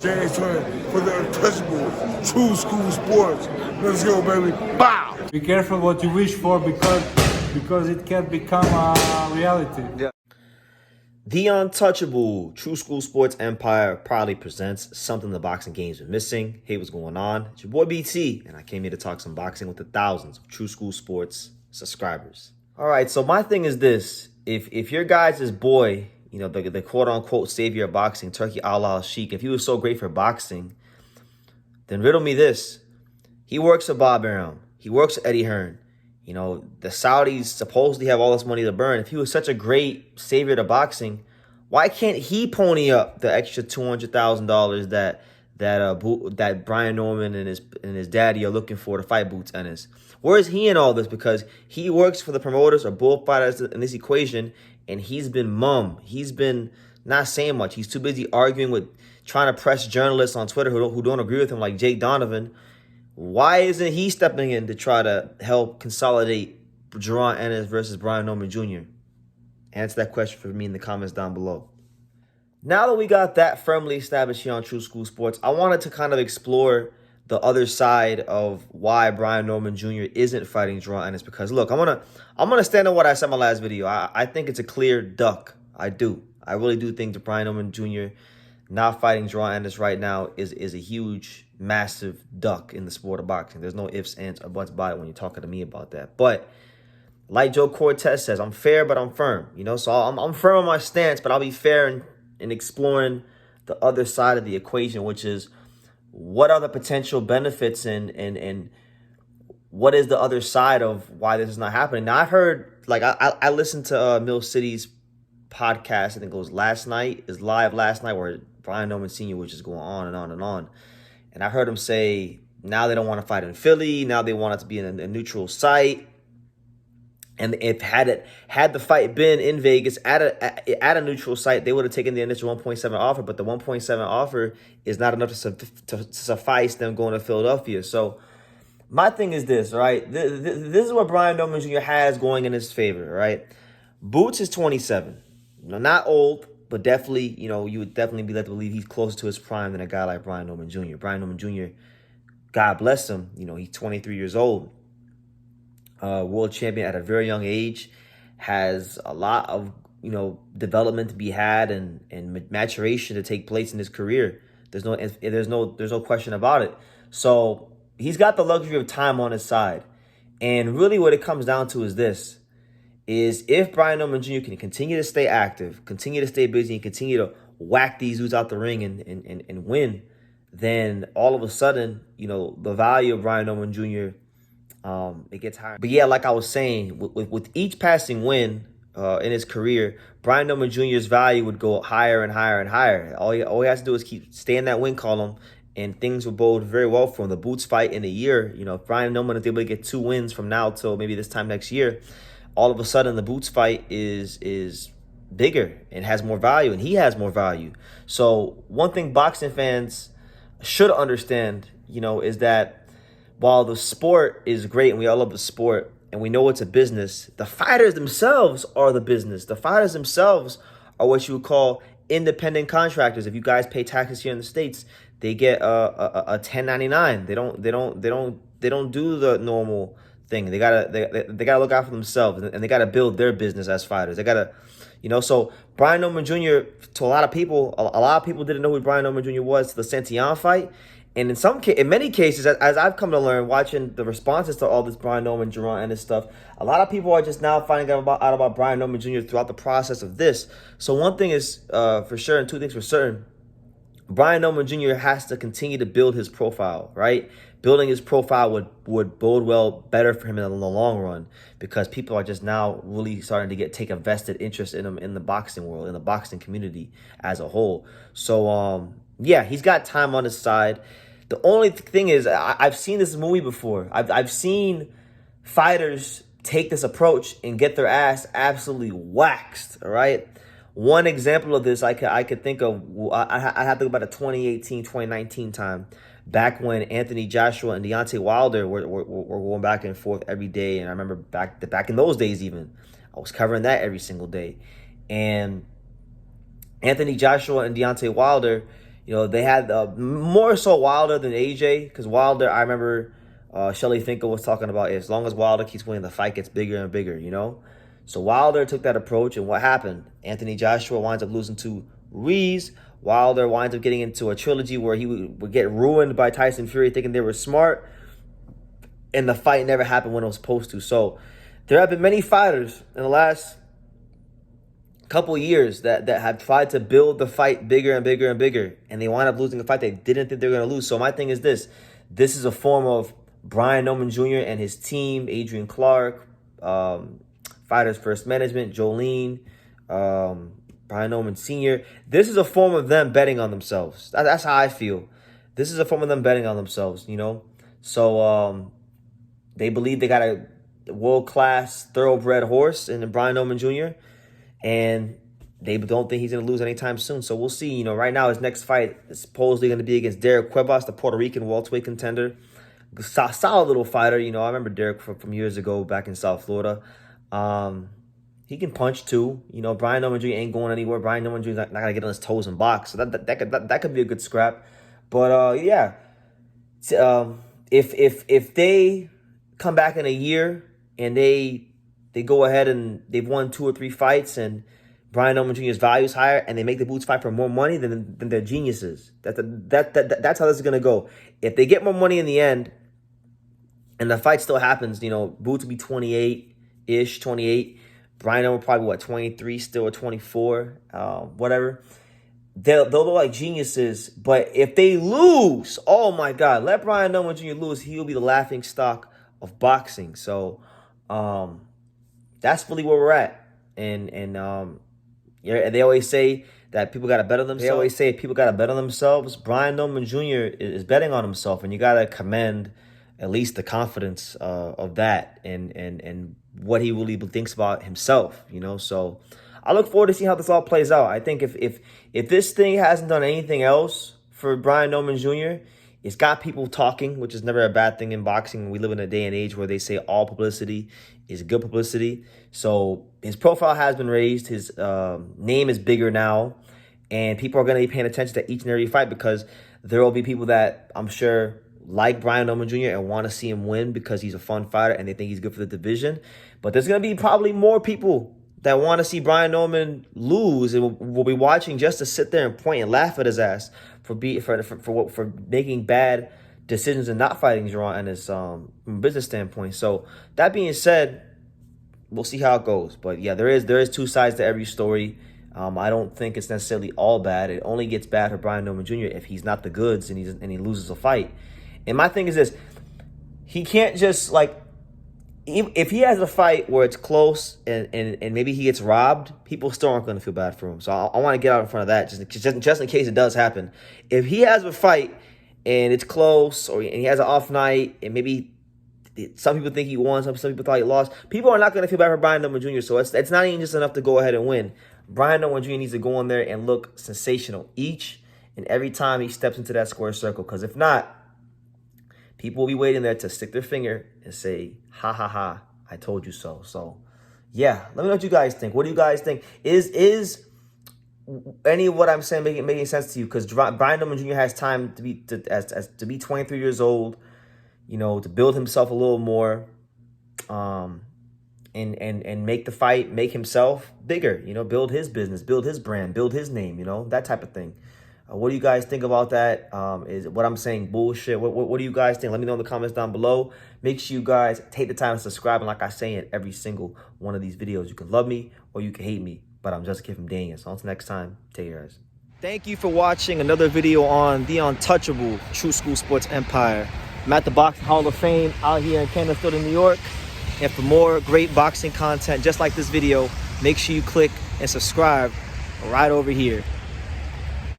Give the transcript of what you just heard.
James for the untouchable, true school sports. Let's go, baby. Bow! Be careful what you wish for because it can become a reality. Yeah. The Untouchable True School Sports Empire proudly presents something the boxing games been missing. Hey, what's going on? It's your boy BT, and I came here to talk some boxing with the thousands of True School Sports subscribers. All right, so my thing is this: if your guys' boy, you know, the quote unquote savior of boxing, Turkey Allah Sheik, if he was so great for boxing, then riddle me this: he works for Bob Arum, he works for Eddie Hearn. You know, the Saudis supposedly have all this money to burn. If he was such a great savior to boxing, why can't he pony up the extra $200,000 that Brian Norman and his daddy are looking for to fight Boots Ennis? Where is he in all this? Because he works for the promoters or bullfighters in this equation, and he's been mum. He's been not saying much. He's too busy arguing with, trying to press journalists on Twitter who don't agree with him, like Jake Donovan. Why isn't he stepping in to try to help consolidate Jaron Ennis versus Brian Norman Jr.? Answer that question for me in the comments down below. Now that we got that firmly established here on True School Sports, I wanted to kind of explore the other side of why Brian Norman Jr. isn't fighting Jaron Ennis. Because look, I'm gonna stand on what I said in my last video. I think it's a clear duck. I do. I really do think that Brian Norman Jr. not fighting Jaron Ennis right now is a huge, massive duck in the sport of boxing. There's no ifs, ands, or buts about it when you're talking to me about that. But like Joe Cortez says, I'm fair, but I'm firm. You know, so I'm firm on my stance, but I'll be fair in exploring the other side of the equation, which is what are the potential benefits and what is the other side of why this is not happening. Now, I've heard, like, I listened to Mill City's podcast, I think it was live last night, where Brian Norman Sr. was just going on and on and on. And I heard him say, now they don't want to fight in Philly. Now they want it to be in a neutral site. And if had the fight been in Vegas at a neutral site, they would have taken the initial 1.7 offer. But the 1.7 offer is not enough to suffice them going to Philadelphia. So my thing is this, right? This is what Brian Norman Jr. has going in his favor, right? Boots is 27. Not old, but definitely, you know, you would definitely be led to believe he's closer to his prime than a guy like Brian Norman Jr. Brian Norman Jr., God bless him, you know, he's 23 years old. World champion at a very young age, has a lot of, you know, development to be had and maturation to take place in his career. There's no question about it. So he's got the luxury of time on his side. And really what it comes down to is this: is if Brian Norman Jr. can continue to stay active, continue to stay busy, and continue to whack these dudes out the ring and win, then all of a sudden, you know, the value of Brian Norman Jr., it gets higher. But yeah, like I was saying, with each passing win in his career, Brian Norman Jr.'s value would go higher and higher and higher. All he has to do is stay in that win column, and things will bode very well for him. The Boots fight in a year, you know, if Brian Norman is able to get 2 wins from now till maybe this time next year, all of a sudden the Boots fight is bigger and has more value, and he has more value. So one thing boxing fans should understand, you know, is that while the sport is great and we all love the sport and we know it's a business, the fighters themselves are the business. The fighters themselves are what you would call independent contractors. If you guys pay taxes here in the States, they get a 1099. They don't do the normal thing. They gotta look out for themselves, and they gotta build their business as fighters. They gotta, you know. So Brian Norman Jr., to a lot of people didn't know who Brian Norman Jr. was to the Santillan fight. And in many cases, as I've come to learn, watching the responses to all this Brian Norman, Jaron Ennis stuff, a lot of people are just now finding out about Brian Norman Jr. throughout the process of this. So one thing is for sure, and two things for certain: Brian Norman Jr. has to continue to build his profile, right? Building his profile would bode well better for him in the long run, because people are just now really starting to take a vested interest in him in the boxing world, in the boxing community as a whole. So yeah, he's got time on his side. The only thing is, I've seen this movie before. I've seen fighters take this approach and get their ass absolutely waxed, all right? One example of this I could think of, I have to go about the 2018, 2019 time, back when Anthony Joshua and Deontay Wilder were going back and forth every day. And I remember back in those days even, I was covering that every single day. And Anthony Joshua and Deontay Wilder, You know, they had more so Wilder than AJ, because Wilder, I remember Shelly Finkel was talking about, as long as Wilder keeps winning, the fight gets bigger and bigger, you know? So Wilder took that approach, and what happened? Anthony Joshua winds up losing to Ruiz. Wilder winds up getting into a trilogy where he would get ruined by Tyson Fury thinking they were smart, and the fight never happened when it was supposed to. So there have been many fighters in the last couple years that have tried to build the fight bigger and bigger and bigger, and they wind up losing a fight they didn't think they were going to lose. So my thing is this. This is a form of Brian Norman Jr. and his team, Adrian Clark, Fighters First Management, Jolene, Brian Norman Sr. This is a form of them betting on themselves. That's how I feel. This is a form of them betting on themselves, you know? So they believe they got a world-class thoroughbred horse in Brian Norman Jr., and they don't think he's going to lose anytime soon. So we'll see. You know, right now his next fight is supposedly going to be against Derek Cuevas, the Puerto Rican welterweight contender. Solid little fighter. You know, I remember Derek from years ago back in South Florida. He can punch too. You know, Brian Norman Jr. ain't going anywhere. Brian Norman Jr. is not gonna get on his toes and box. So that could be a good scrap. But yeah, if they come back in a year and they go ahead and they've won 2 or 3 fights and Brian Norman Jr.'s value is higher and they make the Boots fight for more money, then they're geniuses. That's how this is gonna go. If they get more money in the end and the fight still happens, you know, Boots will be 28-ish, 28. Brian Norman probably, what, 23 still, or 24, whatever. They'll look like geniuses. But if they lose, oh my God, let Brian Norman Jr. lose. He'll be the laughing stock of boxing. So that's really where we're at. And yeah, they always say that people got to bet on themselves. They always say people got to bet on themselves. Brian Norman Jr. is betting on himself, and you got to commend at least the confidence of that and what he really thinks about himself, you know. So I look forward to seeing how this all plays out. I think if this thing hasn't done anything else for Brian Norman Jr., it's got people talking, which is never a bad thing in boxing. We live in a day and age where they say all publicity is good publicity. So his profile has been raised. His name is bigger now. And people are going to be paying attention to each and every fight because there will be people that I'm sure like Brian Norman Jr. and want to see him win because he's a fun fighter and they think he's good for the division. But there's going to be probably more people that want to see Brian Norman lose and will be watching just to sit there and point and laugh at his ass for making bad decisions and not fighting Jaron Ennis from a business standpoint. So that being said, we'll see how it goes. But yeah, there is 2 sides to every story. I don't think it's necessarily all bad. It only gets bad for Brian Norman Jr. if he's not the goods and he loses a fight. And my thing is this: he can't just, like, if he has a fight where it's close and maybe he gets robbed, people still aren't going to feel bad for him. So I want to get out in front of that just in case it does happen. If he has a fight and it's close, and he has an off night, and maybe some people think he won, some people thought he lost, people are not going to feel bad for Brian Norman Jr. So it's not even just enough to go ahead and win. Brian Norman Jr. needs to go in there and look sensational each and every time he steps into that square circle. Because if not, people will be waiting there to stick their finger and say, ha, ha, ha, I told you so. So, yeah, let me know what you guys think. What do you guys think? Is any of what I'm saying making sense to you? Because Brian Norman Jr. has time to be 23 years old, you know, to build himself a little more, and make the fight, make himself bigger, you know, build his business, build his brand, build his name, you know, that type of thing. What do you guys think about that? Is what I'm saying bullshit? What do you guys think? Let me know in the comments down below. Make sure you guys take the time to subscribe. And like I say in every single one of these videos, you can love me or you can hate me. But I'm just a kid from Daniel. So until next time, take care, guys. Thank you for watching another video on the untouchable True School Sports Empire. I'm at the Boxing Hall of Fame out here in Canterbury, New York. And for more great boxing content just like this video, make sure you click and subscribe right over here.